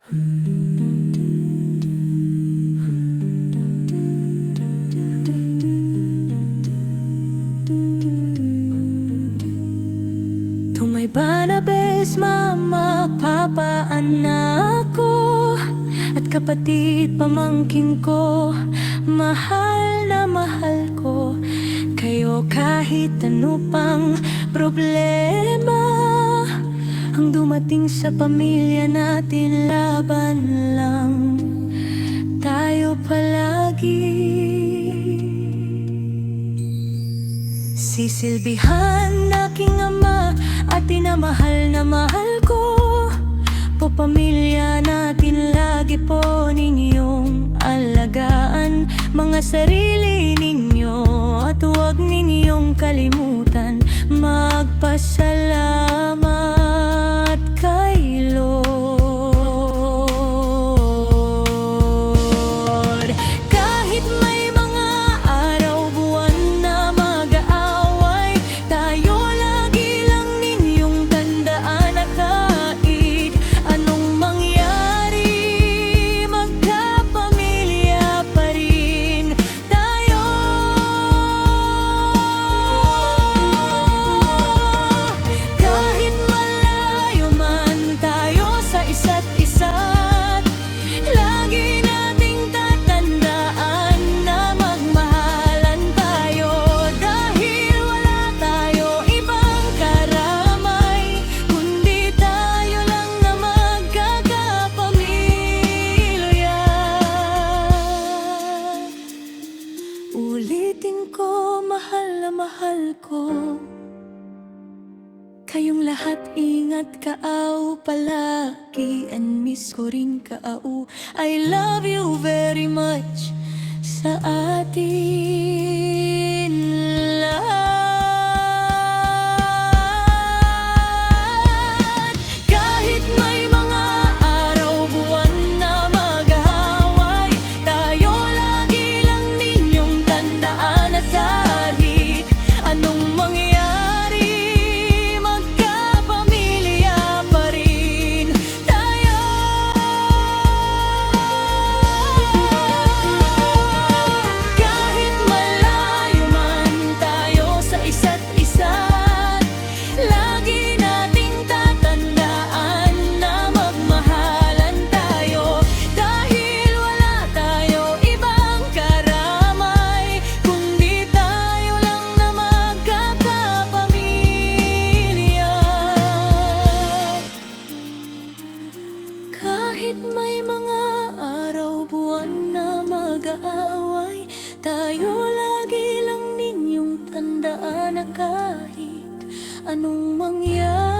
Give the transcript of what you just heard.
Tumay ba na bes, mama, papa, anak ko at kapatid, pamangkin ko, mahal na mahal ko kayo kahit ano pang problema ang dumating sa pamilya natin, laban lang tayo palagi. Sisilbihan aking ama at tinamahal na mahal ko po, pamilya natin lagi po ninyong alagaan mga sarili ninyo at huwag ninyong kalimutan magpasalamat kay Lord. Kahit may mga araw, buwan na mag-aaway, tayo lagi lang ninyong tandaan na kahit anong mangyari, magkapamilya pa rin tayo. Kahit malayo man tayo sa isa't isa, lagi nating tatandaan na magmahalan tayo. Dahil wala tayo ibang karamay, kundi tayo lang na magkakapamilya. Ulitin ko, mahal na mahal ko kayong lahat, ingat kaaw palagi, and miss ko rin kaaw. I love you very much sa atin lahat. Kahit may mga araw, buwan na mag-aaway, tayo lagi lang ninyong tandaan at kahit anong mangyari, magkapamilya pa rin tayo. Kahit malayo man tayo sa isa't isa, lagi nating tatandaan na magmahalan tayo. Dahil wala tayo ibang karamay, kundi tayo lang na magkakapamilya. Kahit may mga araw, buwan na mag-aaway, tayo lagi lang ninyong tandaan na kahit anong mangyari,